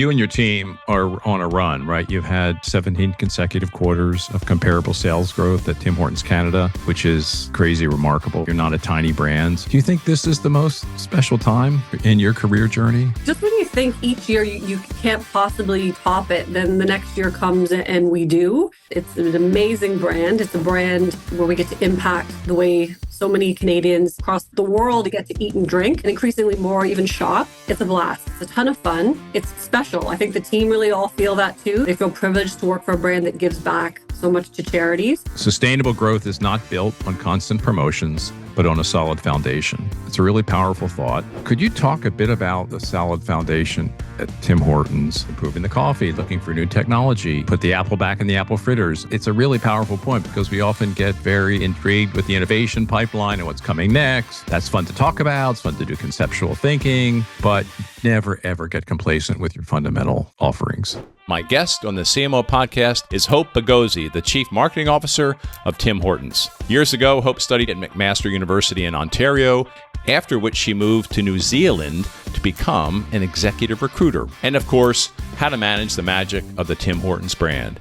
You and your team are on a run, right? You've had 17 consecutive quarters of comparable sales growth at Tim Hortons Canada, which is crazy remarkable. You're not a tiny brand. Do you think this is the most special time in your career journey? Just when you think each year you can't possibly top it, then the next year comes and we do. It's an amazing brand. It's a brand where we get to impact the way so many Canadians across the world get to eat and drink, and increasingly more even shop. It's a blast. It's a ton of fun. It's special. I think the team really all feel that too. They feel privileged to work for a brand that gives back so much to charities. Sustainable growth is not built on constant promotions, but on a solid foundation. It's a really powerful thought. Could you talk a bit about the solid foundation at Tim Hortons, improving the coffee, looking for new technology, put the apple back in the apple fritters? It's a really powerful point because we often get very intrigued with the innovation pipeline and what's coming next. That's fun to talk about. It's fun to do conceptual thinking, but never, ever get complacent with your fundamental offerings. My guest on the CMO Podcast is Hope Bagozzi, the Chief Marketing Officer of Tim Hortons. Years ago, Hope studied at McMaster University in Ontario, after which she moved to New Zealand to become an executive recruiter. And of course, how to manage the magic of the Tim Hortons brand.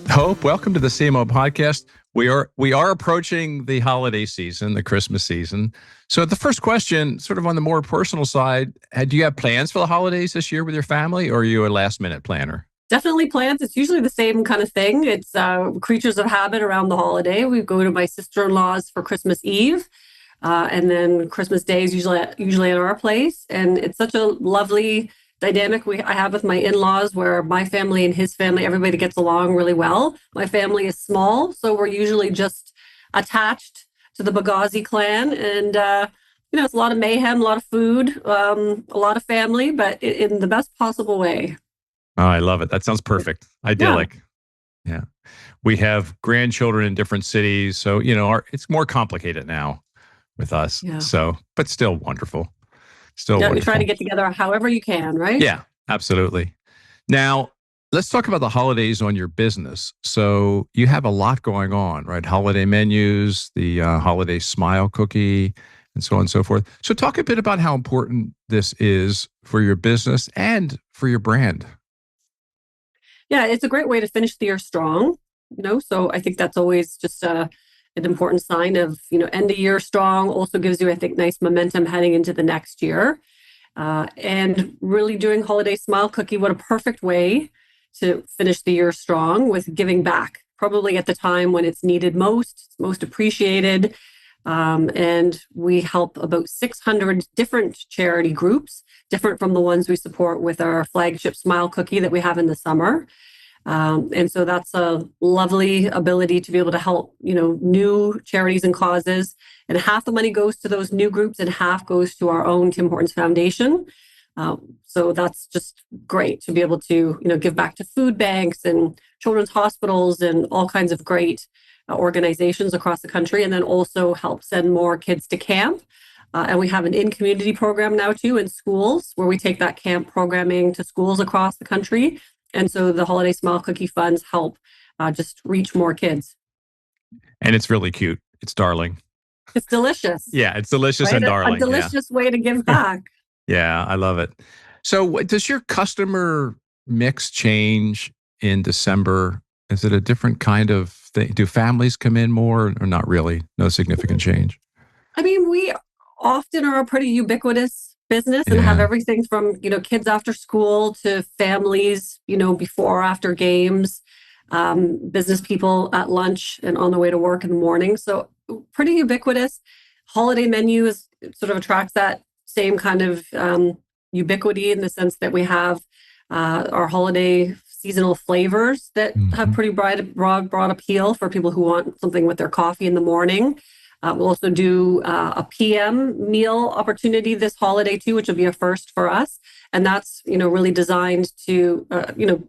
Hope, welcome to the CMO Podcast. We are approaching the holiday season, the Christmas season. So the first question, sort of on the more personal side, do you have plans for the holidays this year with your family, or are you a last minute planner? Definitely plans. It's usually the same kind of thing. It's creatures of habit around the holiday. We go to my sister-in-law's for Christmas Eve, and then Christmas Day is usually at our place. And it's such a lovely dynamic I have with my in-laws, where my family and his family, everybody gets along really well. My family is small, so we're usually just attached to the Bagozzi clan. And, it's a lot of mayhem, a lot of food, a lot of family, but in the best possible way. Oh, I love it. That sounds perfect. Idyllic. Yeah. We have grandchildren in different cities. So, it's more complicated now with us. Yeah. So, but still wonderful. You try to get together however you can, right? Yeah, absolutely. Now, let's talk about the holidays on your business. So you have a lot going on, right? Holiday menus, the holiday smile cookie, and so on and so forth. So talk a bit about how important this is for your business and for your brand. Yeah, it's a great way to finish the year strong, so I think that's always just an important sign of, end the year strong. Also gives you, I think, nice momentum heading into the next year. And really doing holiday smile cookie, what a perfect way to finish the year strong with giving back, probably at the time when it's needed most, it's most appreciated. And we help about 600 different charity groups, different from the ones we support with our flagship smile cookie that we have in the summer. And so that's a lovely ability to be able to help, new charities and causes. And half the money goes to those new groups and half goes to our own Tim Hortons Foundation. So that's just great to be able to, give back to food banks and children's hospitals and all kinds of great organizations across the country, and then also help send more kids to camp. And we have an in-community program now too in schools, where we take that camp programming to schools across the country. And so the Holiday Smile Cookie Funds help just reach more kids. And it's really cute. It's darling. It's delicious. Yeah, it's delicious, right? And darling. A delicious way to give back. Yeah, I love it. So does your customer mix change in December? Is it a different kind of thing? Do families come in more or not really? No significant change? I mean, we often are a pretty ubiquitous business and have everything from, kids after school to families, before or after games, business people at lunch and on the way to work in the morning. So pretty ubiquitous. Holiday menu sort of attracts that same kind of ubiquity, in the sense that we have our holiday seasonal flavors that have pretty broad appeal for people who want something with their coffee in the morning. We'll also do a PM meal opportunity this holiday too, which will be a first for us. And that's, really designed to,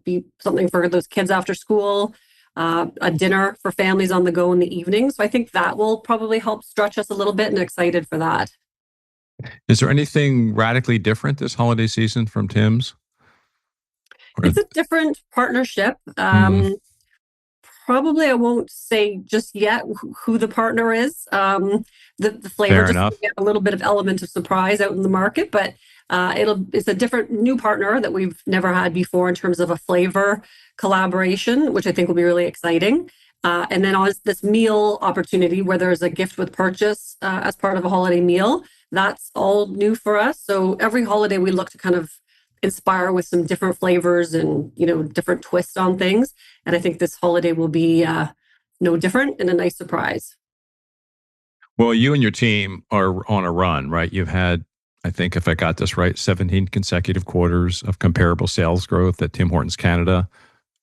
be something for those kids after school, a dinner for families on the go in the evening. So I think that will probably help stretch us a little bit, and excited for that. Is there anything radically different this holiday season from Tim's? It's a different partnership. probably I won't say just yet who the partner is. The flavor Fair just enough. get a little bit of element of surprise out in the market, but it's a different new partner that we've never had before in terms of a flavor collaboration, which I think will be really exciting. And then on this meal opportunity where there's a gift with purchase as part of a holiday meal, that's all new for us. So every holiday we look to kind of inspire with some different flavors and different twists on things. And I think this holiday will be no different and a nice surprise. Well, you and your team are on a run, right? You've had, I think, if I got this right, 17 consecutive quarters of comparable sales growth at Tim Hortons Canada,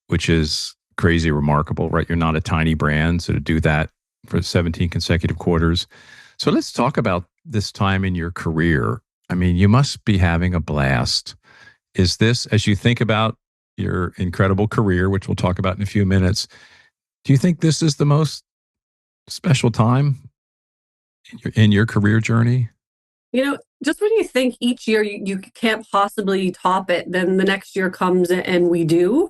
which is crazy remarkable, right? You're not a tiny brand, so to do that for 17 consecutive quarters. So let's talk about this time in your career. I mean, you must be having a blast. Is this, as you think about your incredible career, which we'll talk about in a few minutes, do you think this is the most special time in your career journey? Just when you think each year you can't possibly top it, then the next year comes and we do.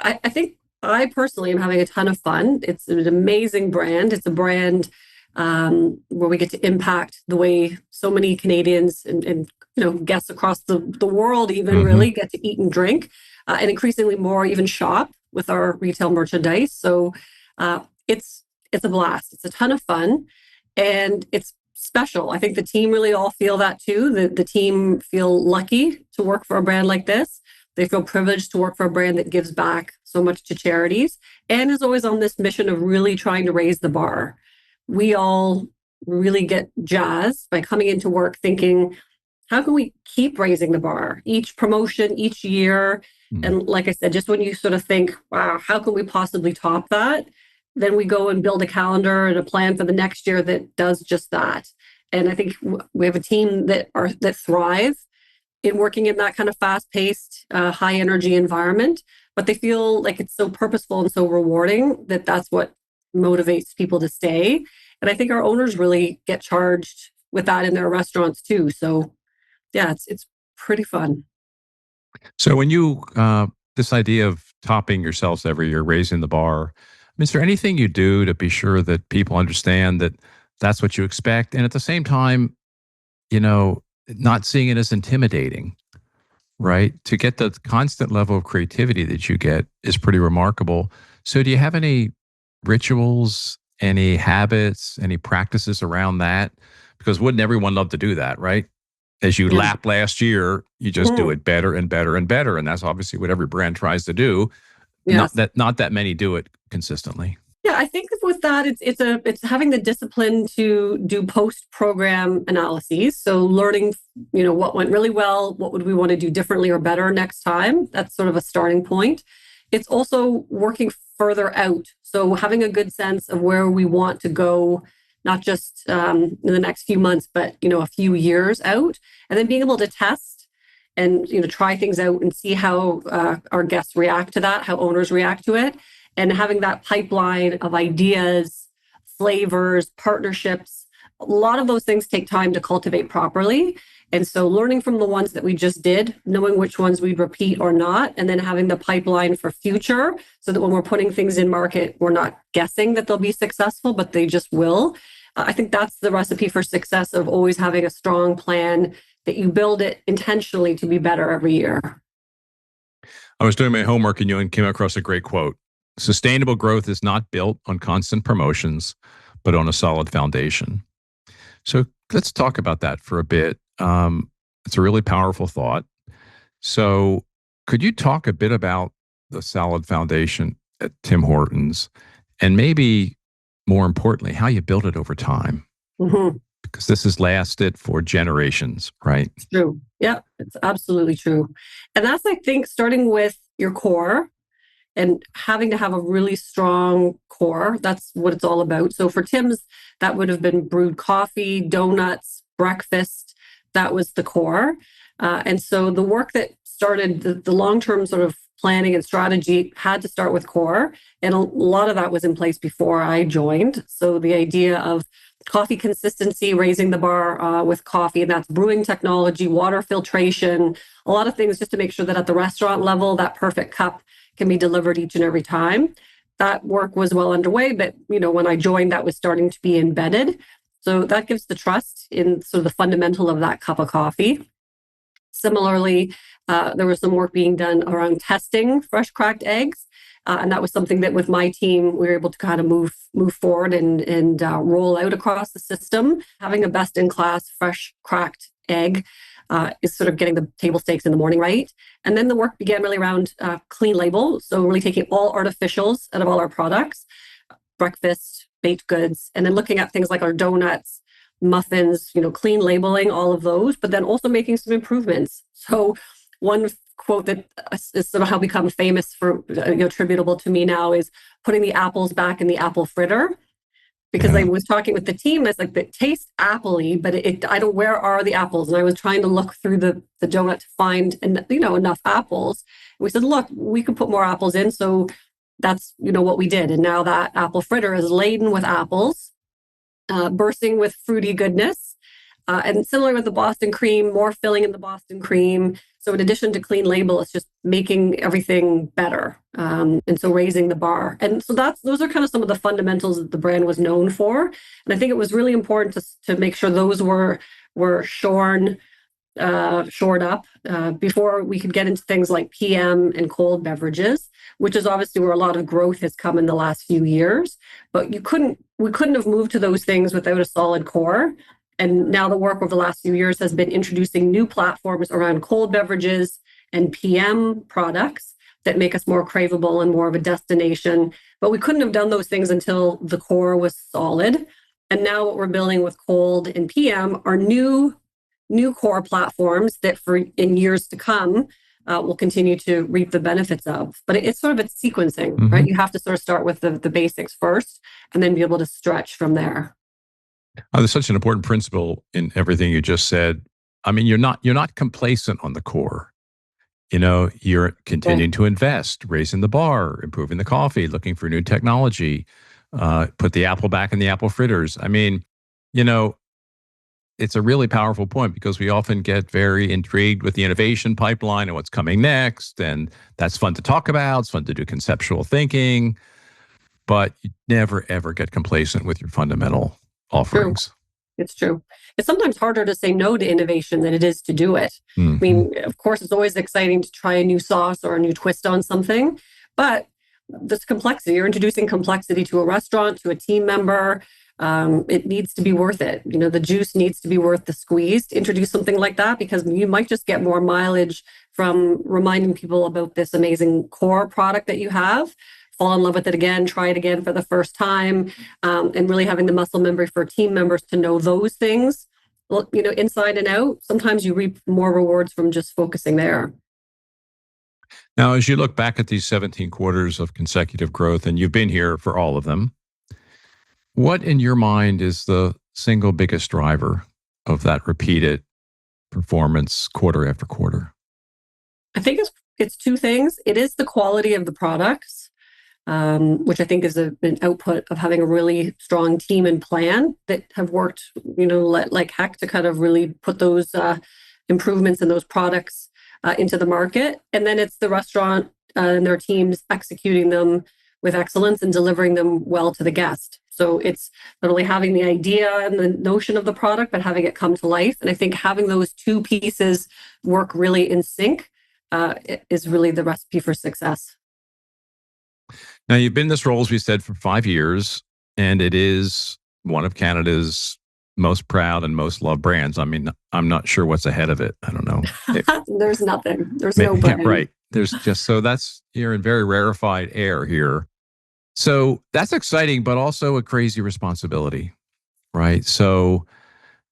I think I personally am having a ton of fun. It's an amazing brand. It's a brand where we get to impact the way so many Canadians and guests across the world even really get to eat and drink, and increasingly more even shop with our retail merchandise. So it's a blast. It's a ton of fun, and it's special. I think the team really all feel that too. The team feel lucky to work for a brand like this. They feel privileged to work for a brand that gives back so much to charities and is always on this mission of really trying to raise the bar. We all really get jazzed by coming into work thinking, how can we keep raising the bar each promotion, each year? And like I said, just when you sort of think, wow, how can we possibly top that? Then we go and build a calendar and a plan for the next year that does just that. And I think we have a team that thrive in working in that kind of fast-paced, high-energy environment, but they feel like it's so purposeful and so rewarding that that's what motivates people to stay. And I think our owners really get charged with that in their restaurants too. So yeah, it's pretty fun. So when you, this idea of topping yourselves every year, raising the bar, I mean, is there anything you do to be sure that people understand that that's what you expect? And at the same time, not seeing it as intimidating, right? To get the constant level of creativity that you get is pretty remarkable. So do you have any rituals, any habits, any practices around that? Because wouldn't everyone love to do that, right? As you lap last year, you just do it better and better and better. And that's obviously what every brand tries to do. Yes. Not that many do it consistently. Yeah, I think with that, it's having the discipline to do post-program analyses. So learning, what went really well, what would we want to do differently or better next time? That's sort of a starting point. It's also working further out. So having a good sense of where we want to go, not just in the next few months, but a few years out, and then being able to test and try things out and see how our guests react to that, how owners react to it. And having that pipeline of ideas, flavors, partnerships, a lot of those things take time to cultivate properly. And so learning from the ones that we just did, knowing which ones we'd repeat or not, and then having the pipeline for future so that when we're putting things in market, we're not guessing that they'll be successful, but they just will. I think that's the recipe for success of always having a strong plan that you build it intentionally to be better every year. I was doing my homework and you came across a great quote. Sustainable growth is not built on constant promotions, but on a solid foundation. So let's talk about that for a bit. It's a really powerful thought. So could you talk a bit about the solid foundation at Tim Hortons and maybe more importantly, how you build it over time? Because this has lasted for generations, right? It's true. Yeah, it's absolutely true. And that's, I think, starting with your core and having to have a really strong core. That's what it's all about. So for Tim's, that would have been brewed coffee, donuts, breakfast. That was the core. And so the work that started the long-term sort of planning and strategy had to start with core. And a lot of that was in place before I joined. So the idea of coffee consistency, raising the bar with coffee, and that's brewing technology, water filtration, a lot of things just to make sure that at the restaurant level, that perfect cup can be delivered each and every time. that work was well underway, but when I joined, that was starting to be embedded. So that gives the trust in sort of the fundamental of that cup of coffee. Similarly, there was some work being done around testing fresh cracked eggs. And that was something that with my team, we were able to kind of move forward and roll out across the system. Having a best-in-class fresh cracked egg is sort of getting the table stakes in the morning right. And then the work began really around clean label. So really taking all artificials out of all our products, breakfast, baked goods, and then looking at things like our donuts, muffins, clean labeling, all of those, but then also making some improvements. So one quote that is somehow become famous for, attributable to me now is putting the apples back in the apple fritter. Because I was talking with the team, it's like, it tastes appley, but I don't, where are the apples? And I was trying to look through the donut to find, enough apples. And we said, look, we could put more apples in. So that's, what we did. And now that apple fritter is laden with apples, bursting with fruity goodness. And similar with the Boston cream, more filling in the Boston cream. So in addition to clean label, it's just making everything better. And so raising the bar. And so those are kind of some of the fundamentals that the brand was known for. And I think it was really important to make sure those were shored up before we could get into things like PM and cold beverages, which is obviously where a lot of growth has come in the last few years. But we couldn't have moved to those things without a solid core. And now the work over the last few years has been introducing new platforms around cold beverages and PM products that make us more craveable and more of a destination. But we couldn't have done those things until the core was solid. And now what we're building with cold and PM are new core platforms that in years to come, we'll continue to reap the benefits of. But it's sort of sequencing, right? You have to sort of start with the basics first and then be able to stretch from there. There's such an important principle in everything you just said. I mean, you're not complacent on the core. You're continuing to invest, raising the bar, improving the coffee, looking for new technology, put the apple back in the apple fritters. I mean, it's a really powerful point because we often get very intrigued with the innovation pipeline and what's coming next. And that's fun to talk about. It's fun to do conceptual thinking, but you never, ever get complacent with your fundamental offerings. True. It's true. It's sometimes harder to say no to innovation than it is to do it. I mean, of course, it's always exciting to try a new sauce or a new twist on something, but this complexity, you're introducing complexity to a restaurant, to a team member. It needs to be worth it. The juice needs to be worth the squeeze to introduce something like that, because you might just get more mileage from reminding people about this amazing core product that you have, fall in love with it again, try it again for the first time, and really having the muscle memory for team members to know those things, inside and out. Sometimes you reap more rewards from just focusing there. Now, as you look back at these 17 quarters of consecutive growth, and you've been here for all of them, what in your mind is the single biggest driver of that repeated performance quarter after quarter? I think it's two things. It is the quality of the products, which I think is an output of having a really strong team and plan that have worked, like heck to kind of really put those improvements in those products into the market. And then it's the restaurant and their teams executing them with excellence and delivering them well to the guest. So it's not only having the idea and the notion of the product, but having it come to life. And I think having those two pieces work really in sync is really the recipe for success. Now, you've been in this role, as we said, for 5 years, and it is one of Canada's most proud and most loved brands. I mean, I'm not sure what's ahead of it. I don't know. There's nothing. There's no brand. Right. There's just, you're in very rarefied air here. So that's exciting, but also a crazy responsibility, right? So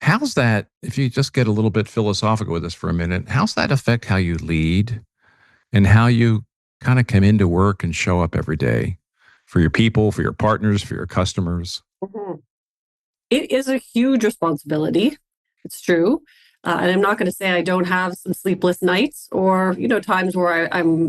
how's that, if you just get a little bit philosophical with us for a minute, how's that affect how you lead and how you kind of come into work and show up every day for your people, for your partners, for your customers? It is a huge responsibility. It's true. And I'm not going to say I don't have some sleepless nights or, times where I'm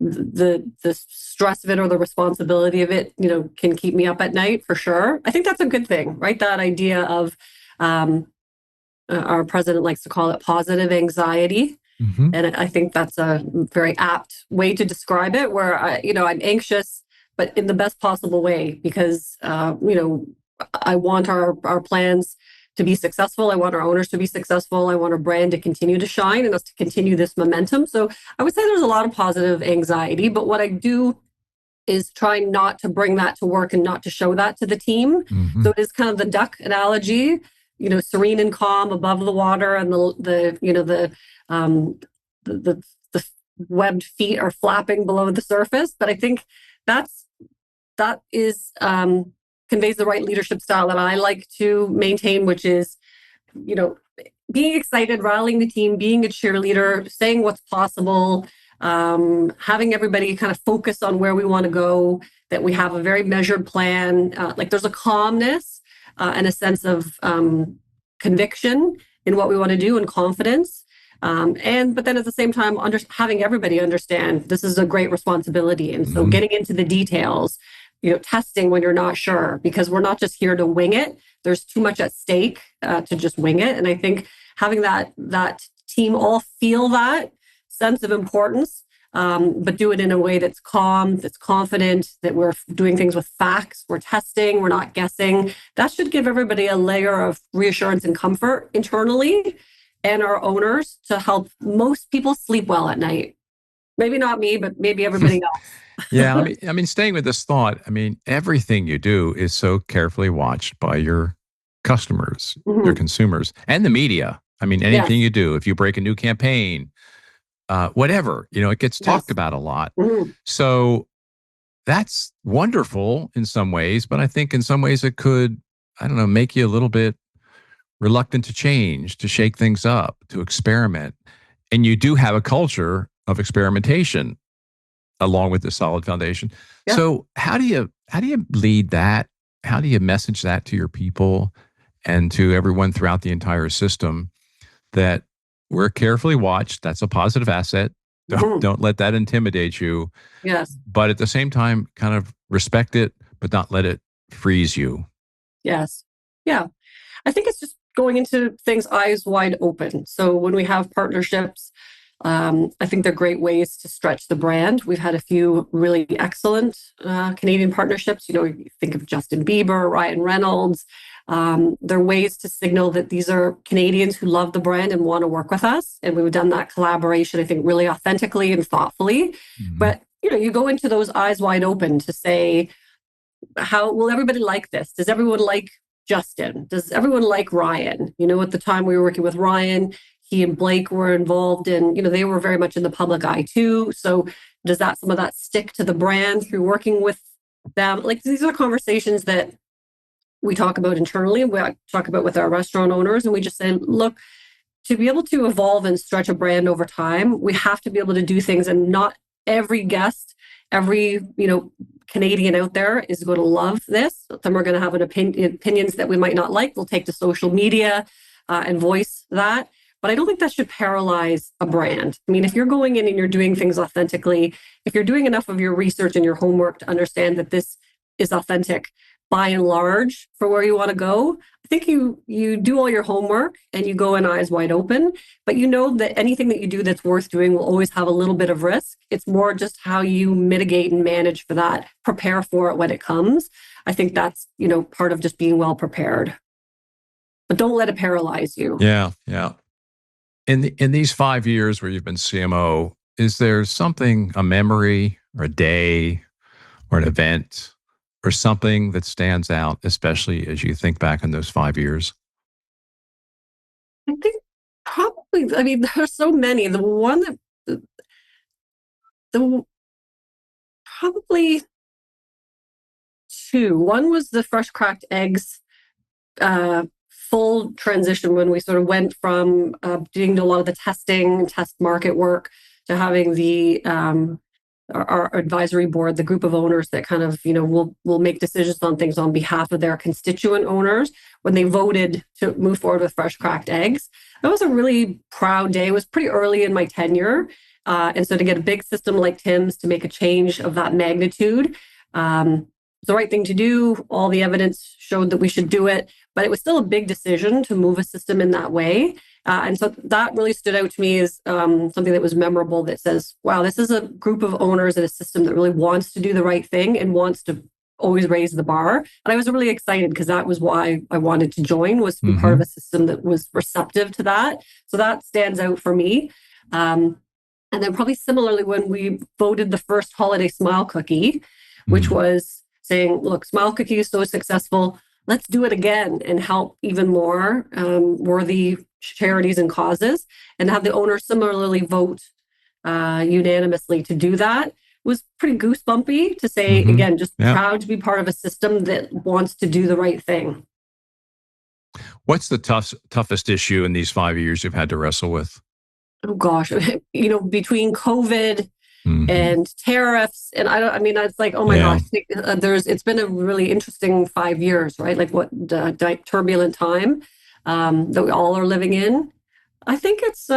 the stress of it or the responsibility of it, can keep me up at night for sure. I think that's a good thing, right? That idea of our president likes to call it positive anxiety. And I think that's a very apt way to describe it, where I'm anxious, but in the best possible way, because, I want our plans to be successful. I want our owners to be successful. I want our brand to continue to shine and us to continue this momentum. So I would say there's a lot of positive anxiety, but what I do is try not to bring that to work and not to show that to the team. Mm-hmm. So it is kind of the duck analogy, serene and calm above the water, and the webbed feet are flapping below the surface. But I think that is conveys the right leadership style that I like to maintain, which is, being excited, rallying the team, being a cheerleader, saying what's possible, having everybody kind of focus on where we want to go, that we have a very measured plan. Like there's a calmness and a sense of conviction in what we want to do and confidence. But then at the same time, having everybody understand this is a great responsibility. And so getting into the details, testing when you're not sure, because we're not just here to wing it. There's too much at stake to just wing it. And I think having that team all feel that sense of importance, but do it in a way that's calm, that's confident, that we're doing things with facts, we're testing, we're not guessing. That should give everybody a layer of reassurance and comfort internally, and our owners, to help most people sleep well at night. Maybe not me, but maybe everybody else. Yeah, I mean, staying with this thought, everything you do is so carefully watched by your customers, your consumers, and the media. Anything you do, if you break a new campaign, whatever, it gets talked about a lot. So that's wonderful in some ways, but I think in some ways it could, make you a little bit reluctant to change, to shake things up, to experiment. And you do have a culture of experimentation along with the solid foundation. Yeah. So how do you lead that? How do you message that to your people and to everyone throughout the entire system that we're carefully watched? That's a positive asset. Don't let that intimidate you. Yes. But at the same time, kind of respect it, but not let it freeze you. Yes. Yeah. I think it's just going into things eyes wide open. So when we have partnerships, I think they're great ways to stretch the brand. We've had a few really excellent Canadian partnerships. You think of Justin Bieber, Ryan Reynolds. They're ways to signal that these are Canadians who love the brand and want to work with us. And we've done that collaboration, I think, really authentically and thoughtfully. But, you go into those eyes wide open to say, how will everybody like this? Does everyone like Justin? Does everyone like Ryan? At the time we were working with Ryan, he and Blake were involved in, they were very much in the public eye too. So does some of that stick to the brand through working with them? Like, these are conversations that we talk about internally. We talk about with our restaurant owners, and we just say, look, to be able to evolve and stretch a brand over time, we have to be able to do things, and not every guest, every, Canadian out there is going to love this. Some are going to have opinions that we might not like. We'll take to social media and voice that. But I don't think that should paralyze a brand. If you're going in and you're doing things authentically, if you're doing enough of your research and your homework to understand that this is authentic by and large for where you want to go, I think you do all your homework and you go in eyes wide open, but you know that anything that you do that's worth doing will always have a little bit of risk. It's more just how you mitigate and manage for that, prepare for it when it comes. I think that's, part of just being well prepared. But don't let it paralyze you. Yeah, yeah. In these 5 years where you've been CMO, is there something, a memory or a day or an event or something that stands out, especially as you think back on those 5 years? I think probably, there's so many. The one that, probably two. One was the fresh cracked eggs full transition, when we sort of went from doing a lot of the test market work to having the our advisory board, the group of owners that kind of, will make decisions on things on behalf of their constituent owners when they voted to move forward with fresh cracked eggs. That was a really proud day. It was pretty early in my tenure. And so to get a big system like Tim's to make a change of that magnitude, the right thing to do. All the evidence showed that we should do it, but it was still a big decision to move a system in that way. And so that really stood out to me as something that was memorable that says, wow, this is a group of owners in a system that really wants to do the right thing and wants to always raise the bar. And I was really excited because that was why I wanted to join, was to be part of a system that was receptive to that. So that stands out for me. And then probably similarly, when we voted the first holiday smile cookie, which was saying, look, smile cookie is so successful, let's do it again and help even more worthy charities and causes, and have the owners similarly vote unanimously to do that was pretty goosebumpy to say, again, just proud to be part of a system that wants to do the right thing. What's the toughest issue in these 5 years you've had to wrestle with? Oh gosh, between COVID and tariffs, and it's like, oh my gosh, it's been a really interesting 5 years, right? Like what turbulent time that we all are living in. I think it's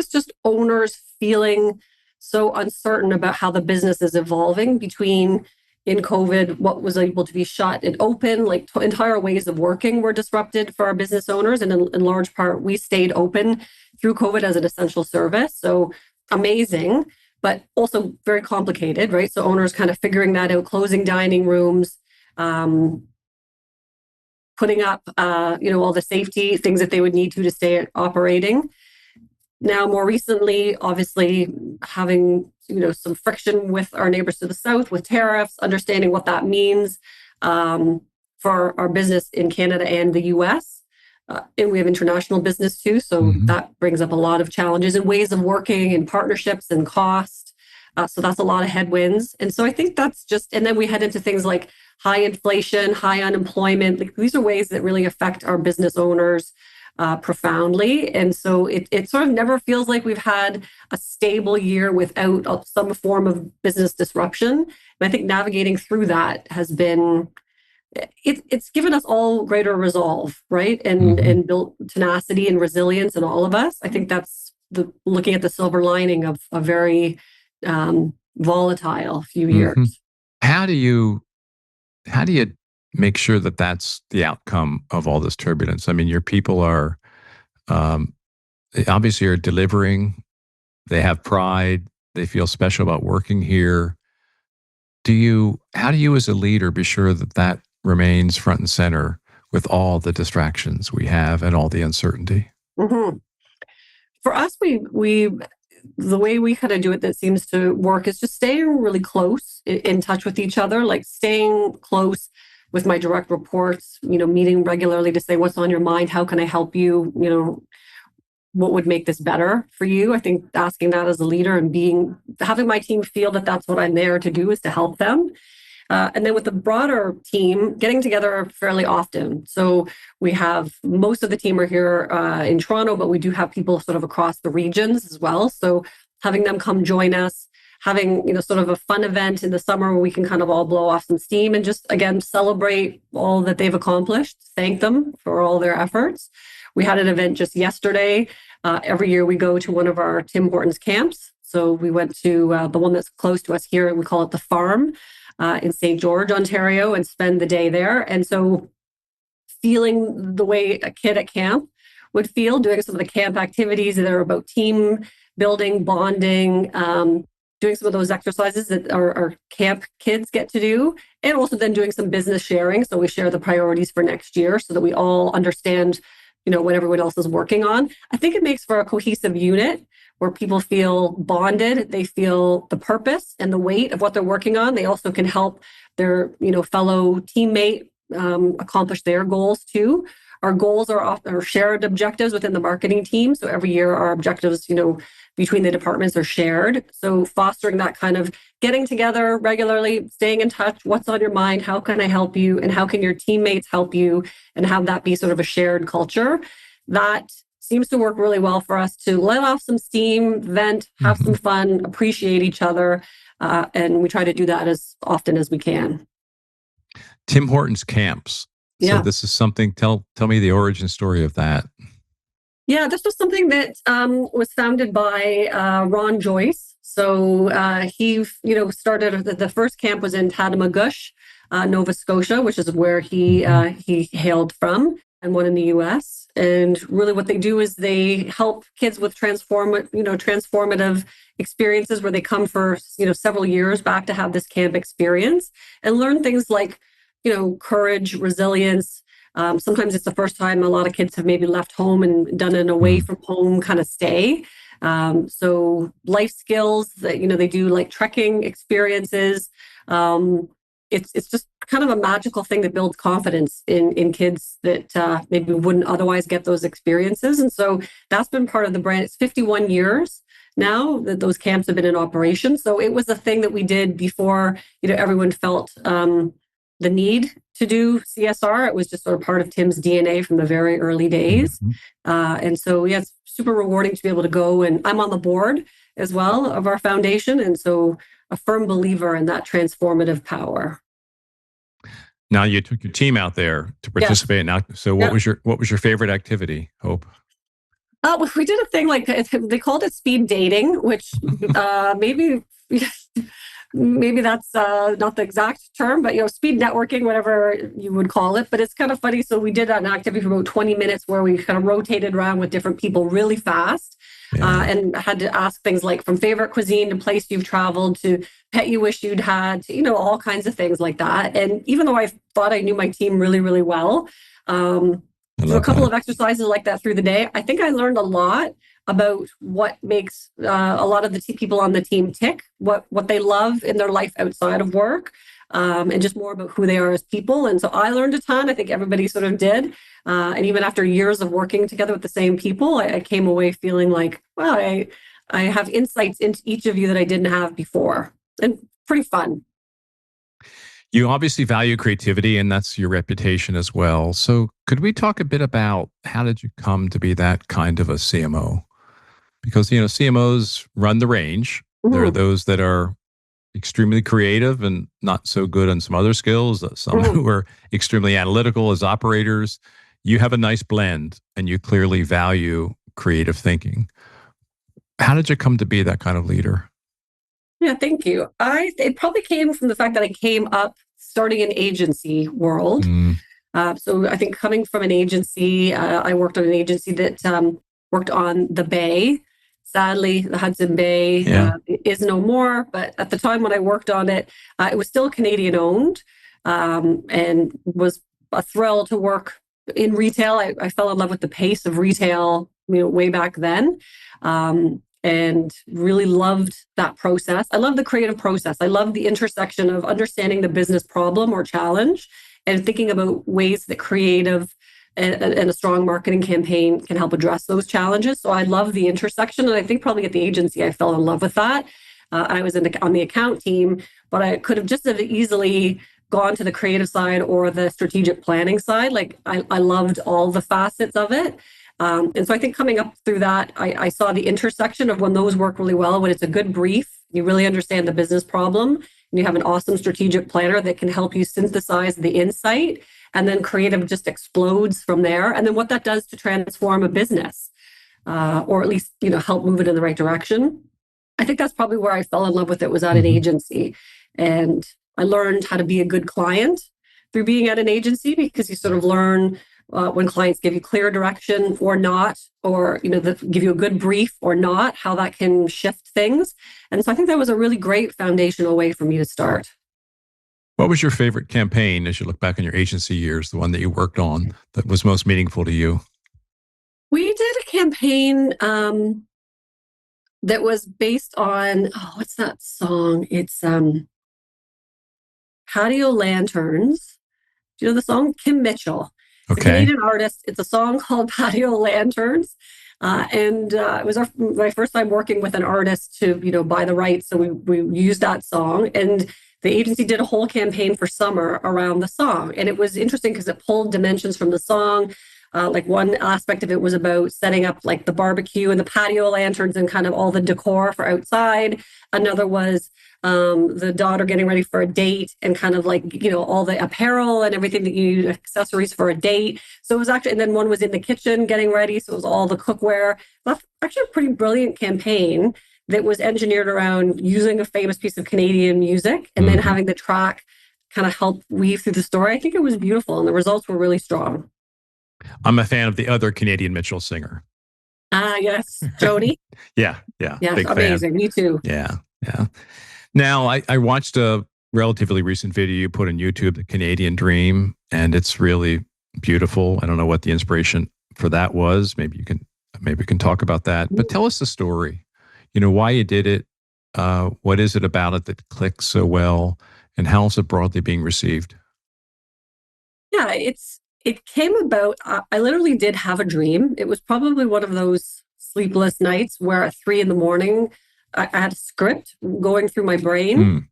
just owners feeling so uncertain about how the business is evolving between in COVID, what was able to be shut and open, like entire ways of working were disrupted for our business owners. And in large part, we stayed open through COVID as an essential service. So amazing, but also very complicated, right? So owners kind of figuring that out, closing dining rooms, putting up, all the safety things that they would need to stay operating. Now, more recently, obviously having, some friction with our neighbors to the south with tariffs, understanding what that means for our business in Canada and the US. And we have international business too. So that brings up a lot of challenges and ways of working and partnerships and cost. So that's a lot of headwinds. And so I think that's and then we head into things like high inflation, high unemployment. Like these are ways that really affect our business owners profoundly. And so it sort of never feels like we've had a stable year without some form of business disruption. And I think navigating through that has been, it's given us all greater resolve, right? And built tenacity and resilience in all of us. I think that's looking at the silver lining of a very volatile few years. How do you make sure that that's the outcome of all this turbulence? I mean, your people are obviously are delivering. They have pride. They feel special about working here. How do you as a leader be sure that remains front and center with all the distractions we have and all the uncertainty? For us, we the way we kind of do it that seems to work is just staying really close in touch with each other, like staying close with my direct reports, meeting regularly to say, what's on your mind? How can I help you? What would make this better for you? I think asking that as a leader and having my team feel that that's what I'm there to do is to help them. And then with the broader team, getting together fairly often. So we have most of the team are here in Toronto, but we do have people sort of across the regions as well. So having them come join us, having, sort of a fun event in the summer where we can kind of all blow off some steam and just, again, celebrate all that they've accomplished, thank them for all their efforts. We had an event just yesterday. Every year we go to one of our Tim Hortons camps. So we went to the one that's close to us here. We call it the Farm in St. George, Ontario, and spend the day there. And so feeling the way a kid at camp would feel, doing some of the camp activities that are about team building, bonding, doing some of those exercises that our camp kids get to do, and also then doing some business sharing. So we share the priorities for next year so that we all understand, what everyone else is working on. I think it makes for a cohesive unit where people feel bonded. They feel the purpose and the weight of what they're working on. They also can help their, fellow teammate accomplish their goals too. Our goals are often shared objectives within the marketing team. So every year our objectives, between the departments are shared. So fostering that kind of getting together regularly, staying in touch, what's on your mind, how can I help you, and how can your teammates help you, and have that be sort of a shared culture. That seems to work really well for us to let off some steam, vent, have some fun, appreciate each other. And we try to do that as often as we can. Tim Hortons camps. Yeah. So this is something, tell me the origin story of that. Yeah, this was something that was founded by Ron Joyce. So he, started, the first camp was in Tatamagouche, Nova Scotia, which is where he hailed from. and one in the US. And really what they do is they help kids with transformative experiences where they come for, several years back to have this camp experience and learn things like, courage, resilience. Sometimes it's the first time a lot of kids have maybe left home and done an away from home kind of stay. So life skills that, they do like trekking experiences. It's just kind of a magical thing that builds confidence in kids that maybe wouldn't otherwise get those experiences. And so that's been part of the brand. It's 51 years now that those camps have been in operation. So it was a thing that we did before, everyone felt the need to do CSR. It was just sort of part of Tim's DNA from the very early days. And so, yeah, it's super rewarding to be able to go. And I'm on the board as well of our foundation. And so a firm believer in that transformative power. Now you took your team out there to participate. Now, so what was your favorite activity, Hope? We did a thing like they called it speed dating, which maybe that's not the exact term, but speed networking, whatever you would call it. But it's kind of funny. So we did an activity for about 20 minutes where we kind of rotated around with different people really fast. And had to ask things like from favorite cuisine to place you've traveled to pet you wish you'd had, to, all kinds of things like that. And even though I thought I knew my team really, really well, so a couple of exercises like that through the day, I think I learned a lot about what makes a lot of the people on the team tick, what they love in their life outside of work, and just more about who they are as people. And so I learned a ton. I think everybody sort of did. And even after years of working together with the same people, I came away feeling like, wow, I have insights into each of you that I didn't have before. And pretty fun. You obviously value creativity, and that's your reputation as well. So could we talk a bit about how did you come to be that kind of a CMO? Because, CMOs run the range. There are those that are extremely creative and not so good on some other skills, some who are extremely analytical as operators. You have a nice blend, and you clearly value creative thinking. How did you come to be that kind of leader? Yeah, thank you. It probably came from the fact that I came up starting an agency world. So I think coming from an agency, I worked on an agency that worked on the Bay. Sadly, the Hudson Bay is no more. But at the time when I worked on it, it was still Canadian owned, and was a thrill to work in retail. I fell in love with the pace of retail, way back then. And really loved that process. I love the creative process. I love the intersection of understanding the business problem or challenge and thinking about ways that creative and a strong marketing campaign can help address those challenges. So I love the intersection. And I think probably at the agency, I fell in love with that. I was on the account team, but I could have just as easily gone to the creative side or the strategic planning side. Like I loved all the facets of it. And so I think coming up through that, I saw the intersection of when those work really well, when it's a good brief, you really understand the business problem, and you have an awesome strategic planner that can help you synthesize the insight, and then creative just explodes from there. And then what that does to transform a business, or at least, help move it in the right direction. I think that's probably where I fell in love with it, was at an agency. And I learned how to be a good client through being at an agency, because you sort of learn when clients give you clear direction or not, or give you a good brief or not, how that can shift things. And so I think that was a really great foundational way for me to start. What was your favorite campaign as you look back on your agency years, the one that you worked on that was most meaningful to you? We did a campaign that was based on, what's that song? It's Patio Lanterns. Do you know the song? Kim Mitchell. It's a Canadian artist. It's a song called Patio Lanterns. And it was my first time working with an artist to, buy the rights. So we used that song. And the agency did a whole campaign for summer around the song. And it was interesting because it pulled dimensions from the song. Like one aspect of it was about setting up like the barbecue and the patio lanterns and kind of all the decor for outside. Another was the daughter getting ready for a date and kind of like, all the apparel and everything that you need, accessories for a date. So it was actually, and then one was in the kitchen getting ready. So it was all the cookware. That's actually a pretty brilliant campaign that was engineered around using a famous piece of Canadian music and then having the track kind of help weave through the story. I think it was beautiful and the results were really strong. I'm a fan of the other Canadian Mitchell singer. Yes, Jody. Yeah, Yes, big fan. amazing. Me too. Yeah. Now, I watched a relatively recent video you put on YouTube, The Canadian Dream, and it's really beautiful. I don't know what the inspiration for that was. Maybe we can talk about that. But tell us the story. Why you did it. What is it about it that clicks so well, and how is it broadly being received? Yeah, it came about. I literally did have a dream. It was probably one of those sleepless nights where at 3 a.m, I had a script going through my brain.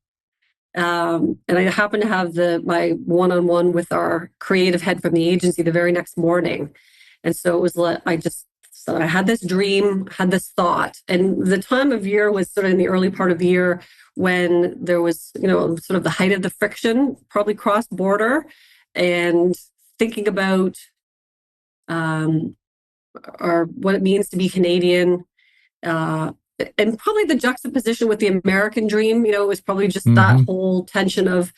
And I happened to have my one-on-one with our creative head from the agency the very next morning. And so it was like, I had this dream, had this thought. And the time of year was sort of in the early part of the year when there was, sort of the height of the friction, probably cross-border, and thinking about what it means to be Canadian, and probably the juxtaposition with the American dream. It was probably just that whole tension of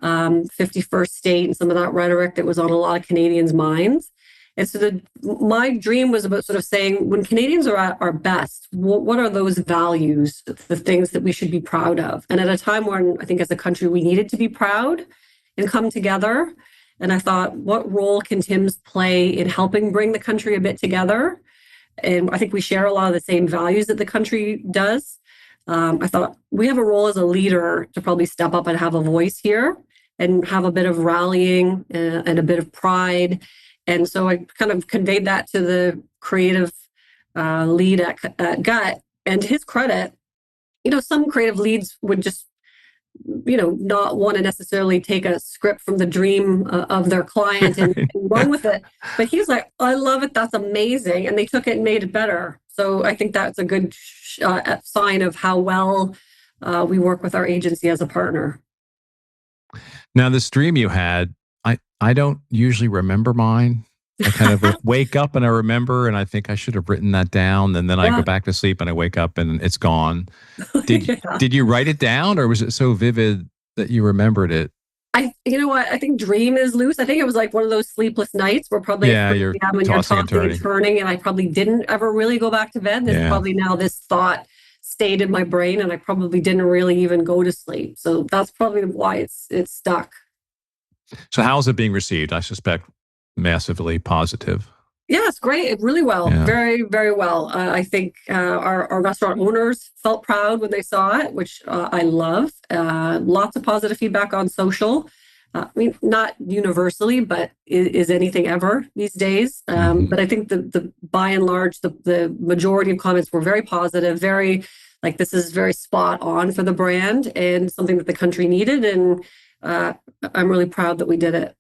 51st state and some of that rhetoric that was on a lot of Canadians' minds. And so my dream was about sort of saying, when Canadians are at our best, what are those values, the things that we should be proud of? And at a time when I think as a country, we needed to be proud and come together. And I thought, what role can Tim's play in helping bring the country a bit together? And I think we share a lot of the same values that the country does. I thought we have a role as a leader to probably step up and have a voice here and have a bit of rallying and a bit of pride. And so I kind of conveyed that to the creative lead at Gut. And to his credit, some creative leads would just not want to necessarily take a script from the dream of their client and run with it. But he's like, I love it. That's amazing. And they took it and made it better. So I think that's a good sign of how well we work with our agency as a partner. Now, this dream you had, I don't usually remember mine. I kind of wake up and I remember, and I think I should have written that down. And then I go back to sleep and I wake up and it's gone. Did you write it down, or was it so vivid that you remembered it? You know what? I think dream is loose. I think it was like one of those sleepless nights where probably you're tossing and turning, and I probably didn't ever really go back to bed. Probably now this thought stayed in my brain, and I probably didn't really even go to sleep. So that's probably why it's stuck. So how is it being received? I suspect massively positive. Yeah, it's great. Really well. Yeah. Very, very well. I think our restaurant owners felt proud when they saw it, which I love. Lots of positive feedback on social. I mean, not universally, but is anything ever these days. But I think the by and large, the majority of comments were very positive, very like, this is very spot on for the brand and something that the country needed. And I'm really proud that we did it.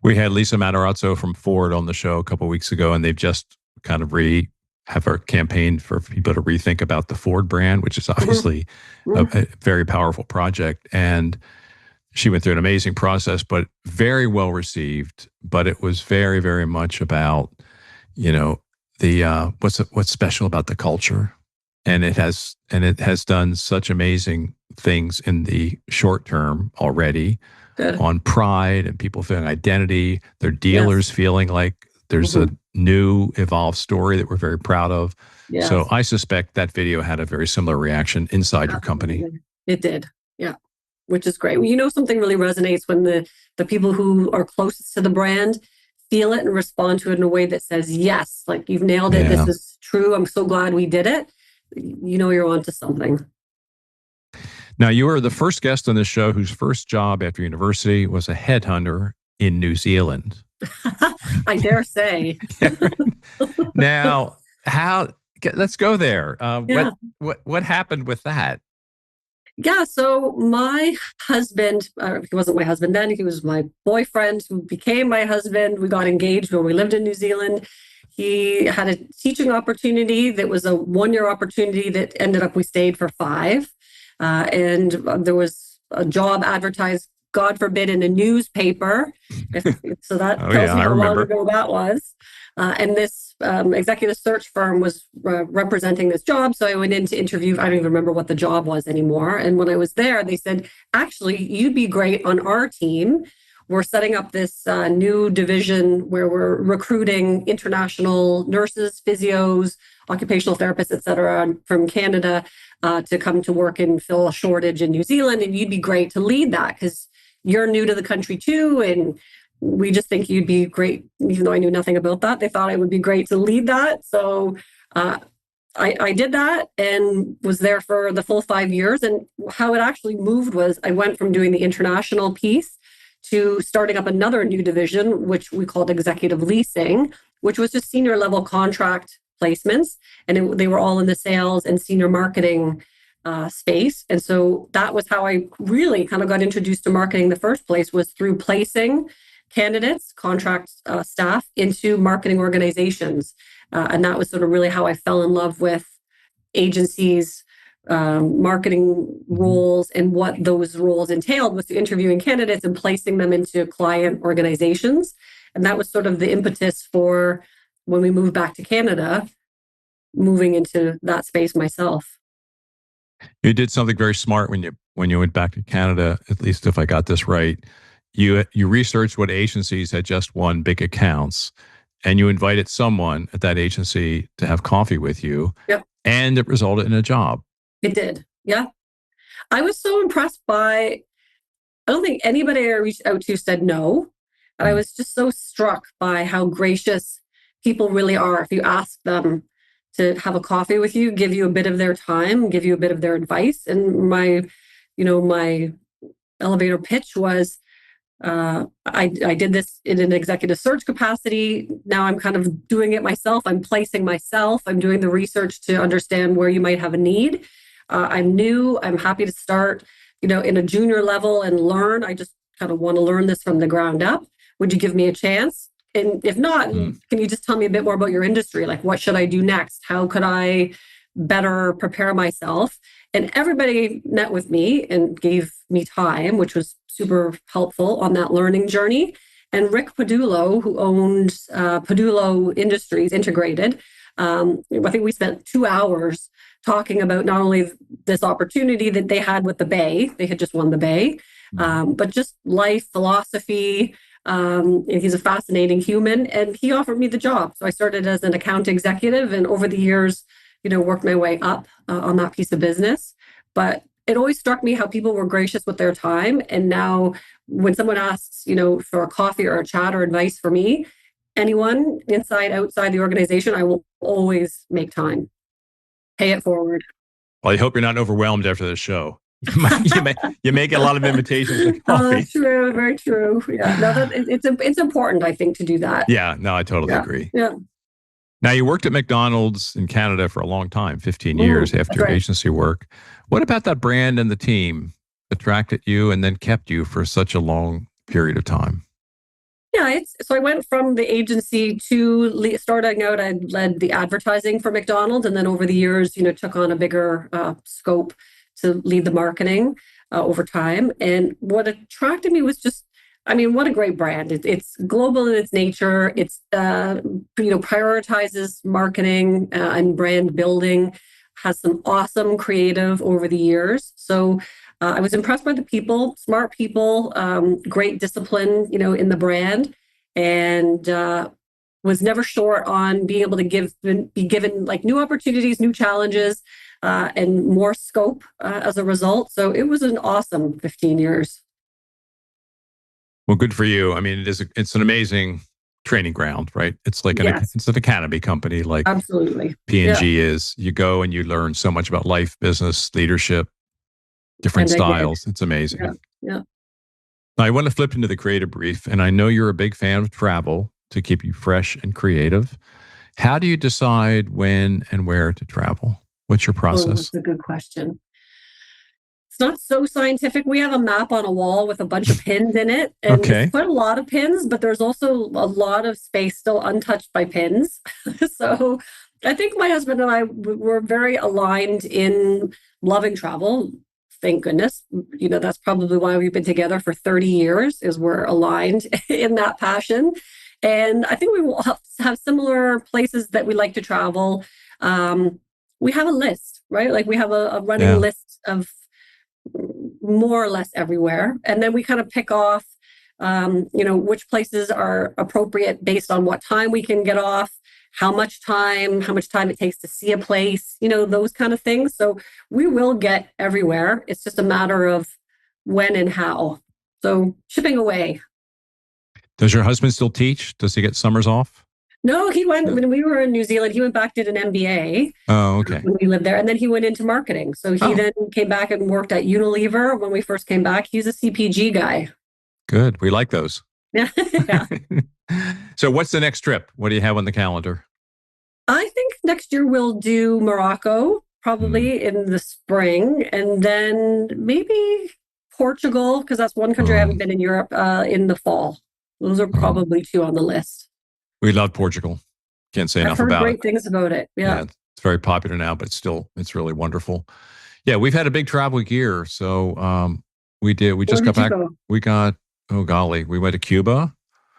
We had Lisa Matarazzo from Ford on the show a couple of weeks ago, and they've just kind of have our campaign for people to rethink about the Ford brand, which is obviously a very powerful project. And she went through an amazing process, but very well received. But it was very, very much about, the what's special about the culture, and it has done such amazing things in the short term already. Good. On pride and people feeling identity, their dealers feeling like there's a new evolved story that we're very proud of. Yes. So I suspect that video had a very similar reaction inside your company. It did. Yeah. Which is great. Something really resonates when the people who are closest to the brand feel it and respond to it in a way that says, yes, like, you've nailed it. Yeah. This is true. I'm so glad we did it. You're onto something. Now, you were the first guest on this show whose first job after university was a headhunter in New Zealand. I dare say. Now, let's go there. What happened with that? Yeah, so my husband, he wasn't my husband then, he was my boyfriend who became my husband. We got engaged when we lived in New Zealand. He had a teaching opportunity that was a 1-year opportunity that ended up we stayed for 5. And there was a job advertised, God forbid, in a newspaper. So that tells you how long ago that was. And this executive search firm was representing this job. So I went in to interview. I don't even remember what the job was anymore. And when I was there, they said, actually, you'd be great on our team. we're setting up this new division where we're recruiting international nurses, physios, occupational therapists, et cetera, from Canada to come to work and fill a shortage in New Zealand. And you'd be great to lead that because you're new to the country too. And we just think you'd be great, even though I knew nothing about that. They thought it would be great to lead that. So I did that and was there for the full 5 years. And how it actually moved was I went from doing the international piece to starting up another new division, which we called executive leasing, which was just senior level contract placements. And they were all in the sales and senior marketing space. And so that was how I really kind of got introduced to marketing in the first place, was through placing candidates, contract staff into marketing organizations. And that was sort of really how I fell in love with agencies, marketing roles, and what those roles entailed was interviewing candidates and placing them into client organizations. And that was sort of the impetus for when we moved back to Canada, moving into that space myself. You did something very smart when you went back to Canada, at least if I got this right. You researched what agencies had just won big accounts, and you invited someone at that agency to have coffee with you. Yep. And it resulted in a job. It did. Yeah. I was so impressed by, I don't think anybody I reached out to said no. And I was just so struck by how gracious people really are. If you ask them to have a coffee with you, give you a bit of their time, give you a bit of their advice. And my elevator pitch was, I did this in an executive search capacity. Now I'm kind of doing it myself. I'm placing myself. I'm doing the research to understand where you might have a need. I'm new. I'm happy to start, in a junior level and learn. I just kind of want to learn this from the ground up. Would you give me a chance? And if not, can you just tell me a bit more about your industry? Like, what should I do next? How could I better prepare myself? And everybody met with me and gave me time, which was super helpful on that learning journey. And Rick Padullo, who owns Padullo Industries Integrated, I think we spent 2 hours talking about not only this opportunity that they had with the Bay, they had just won the Bay, but just life, philosophy. And he's a fascinating human, and he offered me the job. So I started as an account executive, and over the years, worked my way up on that piece of business. But it always struck me how people were gracious with their time. And now when someone asks, for a coffee or a chat or advice for me, anyone inside, outside the organization, I will always make time. Pay it forward. Well, I hope you're not overwhelmed after this show. You may get a lot of invitations to coffee. That's true. Very true. Yeah. No, it's important, I think, to do that. Yeah. No, I totally agree. Yeah. Now, you worked at McDonald's in Canada for a long time, 15 years after your agency work. What about that brand and the team attracted you and then kept you for such a long period of time? Yeah, so I went from the agency to starting out, I led the advertising for McDonald's, and then over the years, took on a bigger scope to lead the marketing over time. And what attracted me was just, what a great brand. It's global in its nature. It's, prioritizes marketing and brand building, has some awesome creative over the years. So I was impressed by the people, smart people, great discipline, in the brand, and was never short on being able to be given like new opportunities, new challenges, and more scope as a result. So it was an awesome 15 years. Well, good for you. It's an amazing training ground, right? It's like it's an academy company, like absolutely P&G is. You go and you learn so much about life, business, leadership, different styles. It's amazing. Yeah. Now, I want to flip into the creative brief, and I know you're a big fan of travel to keep you fresh and creative. How do you decide when and where to travel? What's your process? That's a good question. It's not so scientific. We have a map on a wall with a bunch of pins in it. And There's quite a lot of pins, but there's also a lot of space still untouched by pins. So I think my husband and I were very aligned in loving travel. Thank goodness. That's probably why we've been together for 30 years, is we're aligned in that passion. And I think we will have similar places that we like to travel. We have a list, right? Like we have a running list of more or less everywhere. And then we kind of pick off which places are appropriate based on what time we can get off, how much time it takes to see a place, those kind of things. So we will get everywhere. It's just a matter of when and how. So shipping away. Does your husband still teach? Does he get summers off? No, he went when we were in New Zealand. He went back, did an MBA. Oh, okay. When we lived there, and then he went into marketing. So he then came back and worked at Unilever when we first came back. He's a CPG guy. Good. We like those. Yeah. Yeah. So what's the next trip? What do you have on the calendar? I think next year we'll do Morocco, probably in the spring, and then maybe Portugal, because that's one country I haven't been in Europe, in the fall. Those are probably two on the list. We love Portugal. Can't say enough about it. I've heard great things about it. Yeah. It's very popular now, but it's really wonderful. Yeah, we've had a big travel year. So we just got back. We went to Cuba.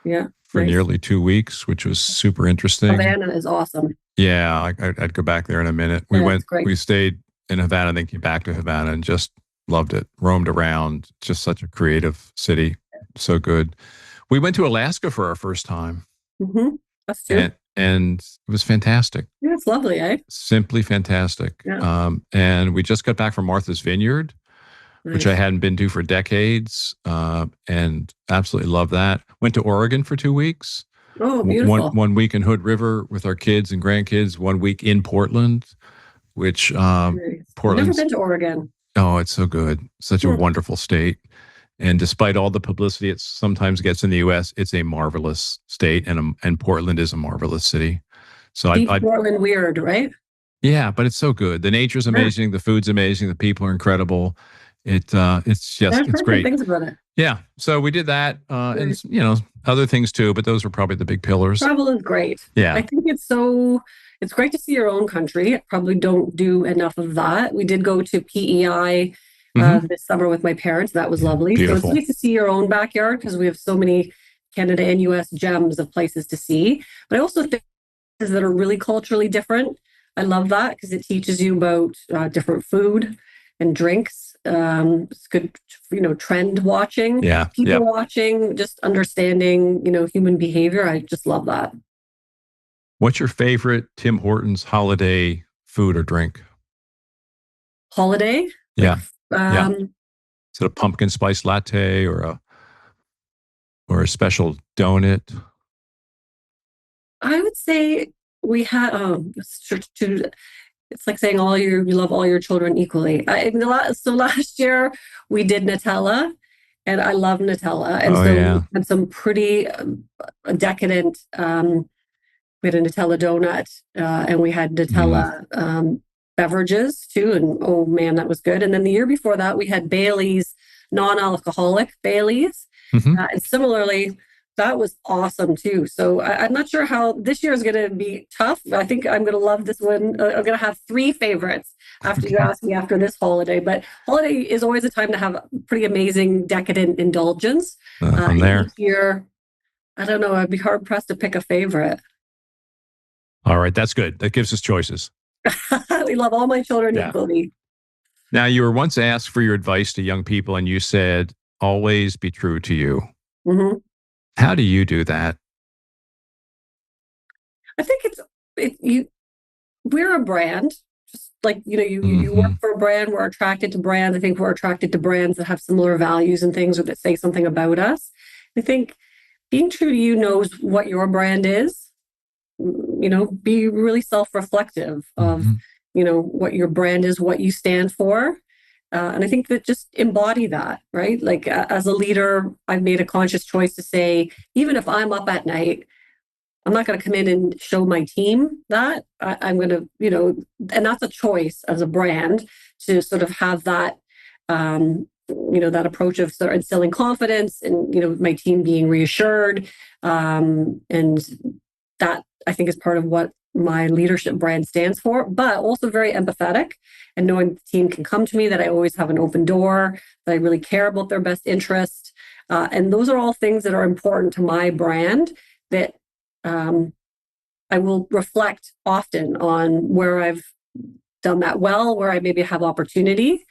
Yeah. For nearly 2 weeks, which was super interesting. Havana is awesome. Yeah, I'd go back there in a minute. We stayed in Havana, then came back to Havana and just loved it. Roamed around, just such a creative city. So good. We went to Alaska for our first time. Mm-hmm. That's true. And it was fantastic. Yeah, it's lovely, eh? Simply fantastic. Yeah. And we just got back from Martha's Vineyard, which I hadn't been to for decades, and absolutely love that. Went to Oregon for 2 weeks. Oh, beautiful. One week in Hood River with our kids and grandkids. 1 week in Portland, which Portland's... I've never been to Oregon. Oh, it's so good. Such a wonderful state. And despite all the publicity it sometimes gets in the U.S., it's a marvelous state, and Portland is a marvelous city. So Portland weird, right? Yeah, but it's so good. The nature's amazing. The food's amazing. The people are incredible. It's great. Things about it. Yeah. So we did that, and other things too, but those were probably the big pillars. Travel is great. Yeah. I think it's great to see your own country. I probably don't do enough of that. We did go to PEI this summer with my parents. That was lovely. Beautiful. So it's nice to see your own backyard because we have so many Canada and US gems of places to see. But I also think that are really culturally different. I love that because it teaches you about different food and drinks. It's good, trend watching, people watching, just understanding, human behavior. I just love that. What's your favorite Tim Hortons holiday food or drink? Holiday? Yeah. Is it a pumpkin spice latte or a special donut? I would say we had it's like saying you love all your children equally. So last year we did Nutella, and I love Nutella, and we had some pretty decadent. We had a Nutella donut, and we had Nutella beverages too, and oh man, that was good. And then the year before that, we had Bailey's, non-alcoholic Bailey's, and similarly. That was awesome too. So I'm not sure how this year is going to be tough. I think I'm going to love this one. I'm going to have 3 favorites after you ask me after this holiday. But holiday is always a time to have pretty amazing decadent indulgence. I'm there. Each year, I don't know. I'd be hard pressed to pick a favorite. All right, that's good. That gives us choices. We love all my children equally. Now, you were once asked for your advice to young people, and you said, "Always be true to you." Mm-hmm. How do you do that? I think we're a brand, just like, you work for a brand, we're attracted to brands. I think we're attracted to brands that have similar values and things, or that say something about us. I think being true to you knows what your brand is, be really self-reflective of, what your brand is, what you stand for. And I think that just embody that, right? Like as a leader, I've made a conscious choice to say, even if I'm up at night, I'm not going to come in and show my team that. I'm going to, and that's a choice as a brand to sort of have that, that approach of sort of instilling confidence and, my team being reassured. And that I think is part of what my leadership brand stands for, but also very empathetic and knowing the team can come to me, that I always have an open door, that I really care about their best interest. And those are all things that are important to my brand that I will reflect often on where I've done that well, where I maybe have opportunity.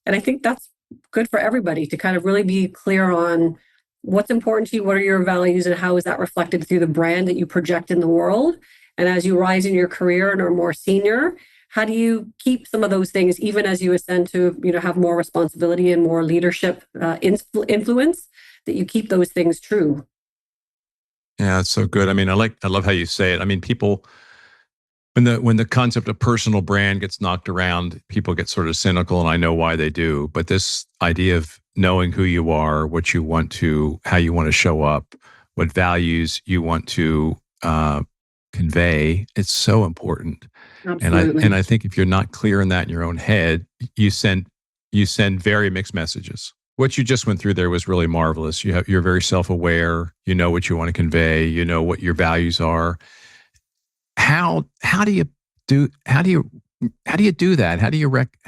And I think that's good for everybody to kind of really be clear on what's important to you, what are your values, and how is that reflected through the brand that you project in the world? And as you rise in your career and are more senior, how do you keep some of those things even as you ascend to, have more responsibility and more leadership influence, that you keep those things true? Yeah, it's so good. I mean, I love how you say it. I mean, people, when the concept of personal brand gets knocked around, people get sort of cynical, and I know why they do. But this idea of knowing who you are, what you want to, how you want to show up, what values you want to convey, it's so important. Absolutely. And I think if you're not clear in that in your own head, you send very mixed messages. What you just went through there was really marvelous. You're very self-aware. You know what you want to convey. You know what your values are. How do you do that? How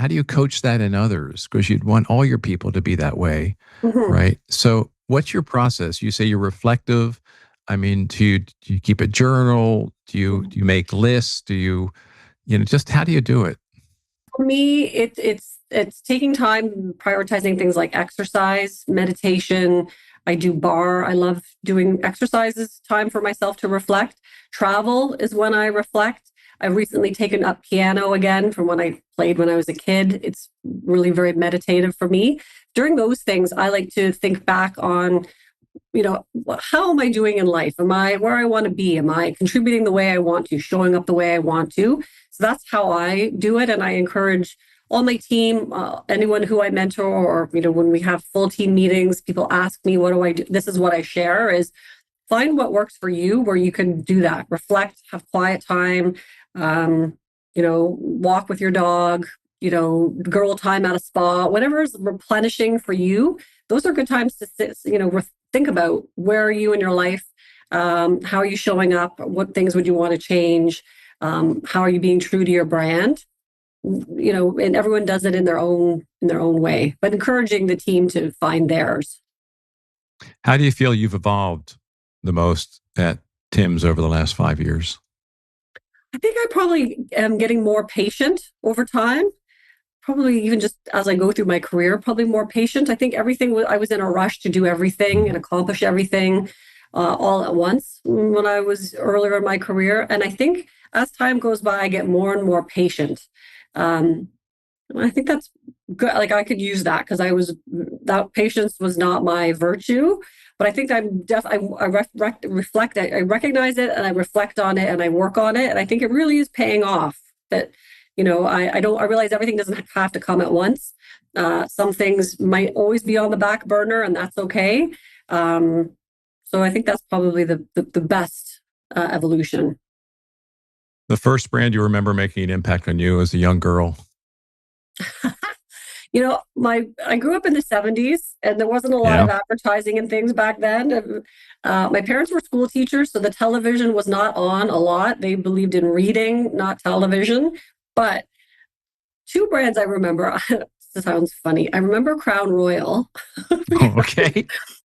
do you coach that in others? Because you'd want all your people to be that way, Mhm. right? So what's your process? You say you're reflective. I mean, do you keep a journal? Do you make lists? Do you, just how do you do it? For me, it's taking time, prioritizing things like exercise, meditation. I do bar. I love doing exercises, time for myself to reflect. Travel is when I reflect. I've recently taken up piano again from when I played when I was a kid. It's really very meditative for me. During those things, I like to think back on, how am I doing in life? Am I where I want to be? Am I contributing the way I want to, showing up the way I want to? So that's how I do it. And I encourage all my team, anyone who I mentor, or, when we have full team meetings, people ask me, what do I do? This is what I share is find what works for you, where you can do that, reflect, have quiet time, walk with your dog, girl time at a spa, whatever is replenishing for you. Those are good times to sit, think about where are you in your life? How are you showing up? What things would you want to change? How are you being true to your brand? And everyone does it in their own way, but encouraging the team to find theirs. How do you feel you've evolved the most at Tim's over the last 5 years? I think I probably am getting more patient over time. Probably even just as I go through my career, probably more patient. I think I was in a rush to do everything and accomplish everything all at once when I was earlier in my career. And I think as time goes by, I get more and more patient. Um, I think that's good. Like I could use that because that patience was not my virtue, but I think reflect, I recognize it and I reflect on it and I work on it. And I think it really is paying off that, I realize everything doesn't have to come at once. Some things might always be on the back burner and that's okay. So I think that's probably the best evolution. The first brand you remember making an impact on you as a young girl? I grew up in the 70s and there wasn't a lot of Yeah. advertising and things back then. My parents were school teachers, so the television was not on a lot. They believed in reading, not television. But two brands I remember, this sounds funny. I remember Crown Royal. Okay.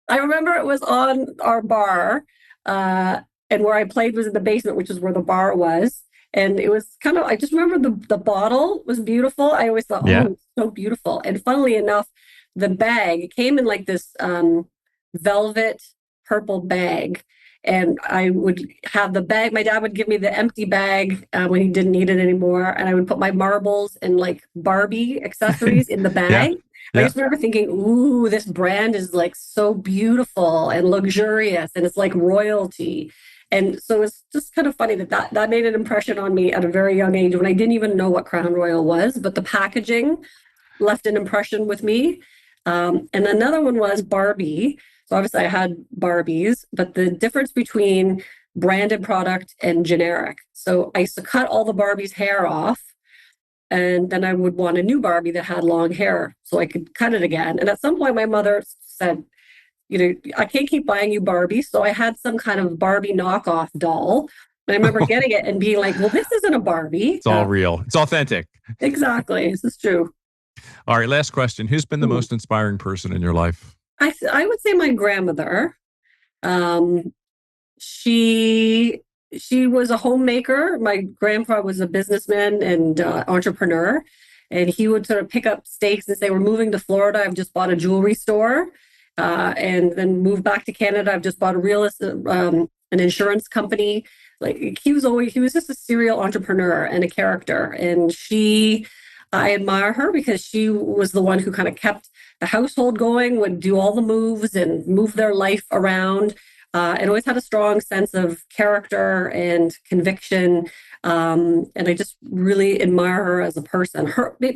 I remember it was on our bar, and where I played was in the basement, which is where the bar was. And it was I just remember the bottle was beautiful. I always thought, Yeah. oh, it's so beautiful. And funnily enough, the bag came in like this velvet purple bag. And I would have the bag. My dad would give me the empty bag when he didn't need it anymore. And I would put my marbles and like Barbie accessories in the Yeah. bag. I Yeah. just remember thinking, ooh, this brand is like so beautiful and luxurious and it's like royalty. And so it's just kind of funny that made an impression on me at a very young age when I didn't even know what Crown Royal was, but the packaging left an impression with me. And another one was Barbie. So obviously I had Barbies, but the difference between branded product and generic. So I used to cut all the Barbie's hair off. And then I would want a new Barbie that had long hair so I could cut it again. And at some point, my mother said, I can't keep buying you Barbie. So I had some kind of Barbie knockoff doll. And I remember getting it and being like, well, this isn't a Barbie. It's all real. It's authentic. Exactly. This is true. All right. Last question. Who's been the most inspiring person in your life? I would say my grandmother. Um, she was a homemaker. My grandfather was a businessman and entrepreneur, and he would sort of pick up stakes and say, "We're moving to Florida. I've just bought a jewelry store." and then moved back to Canada. I've just bought an insurance company. Like he was just a serial entrepreneur and a character. And I admire her because she was the one who kind of kept the household going, would do all the moves and move their life around, and always had a strong sense of character and conviction. And I just really admire her as a person. She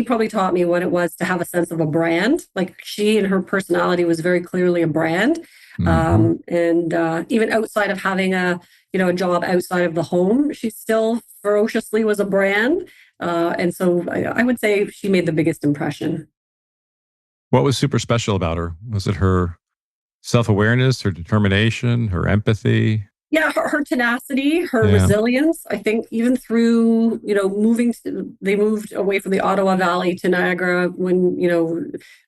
probably taught me what it was to have a sense of a brand. Like she and her personality was very clearly a brand. And even outside of having a job outside of the home, she still ferociously was a brand. And so I would say she made the biggest impression. What was super special about her? Was it her self-awareness, her determination, her empathy? Yeah, her tenacity, her resilience. I think even through, they moved away from the Ottawa Valley to Niagara when,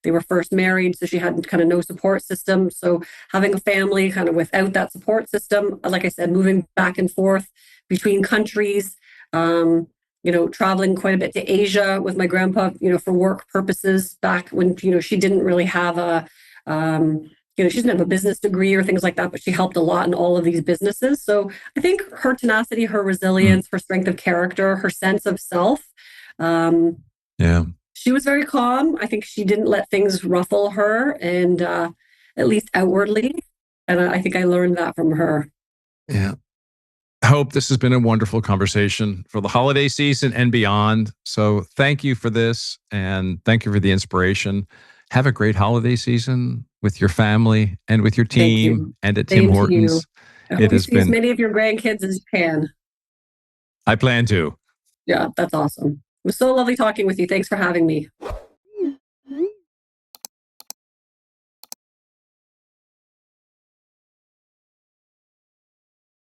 they were first married. So she had kind of no support system. So having a family kind of without that support system, like I said, moving back and forth between countries, traveling quite a bit to Asia with my grandpa, for work purposes back when, she didn't really have she didn't have a business degree or things like that, but she helped a lot in all of these businesses. So I think her tenacity, her resilience, her strength of character, her sense of self. She was very calm. I think she didn't let things ruffle her, and at least outwardly. And I think I learned that from her. Yeah. Hope, this has been a wonderful conversation for the holiday season and beyond. So thank you for this, and thank you for the inspiration. Have a great holiday season with your family and with your team and at Tim Hortons. I hope you see as many of your grandkids as you can. I plan to. Yeah, that's awesome. It was so lovely talking with you. Thanks for having me.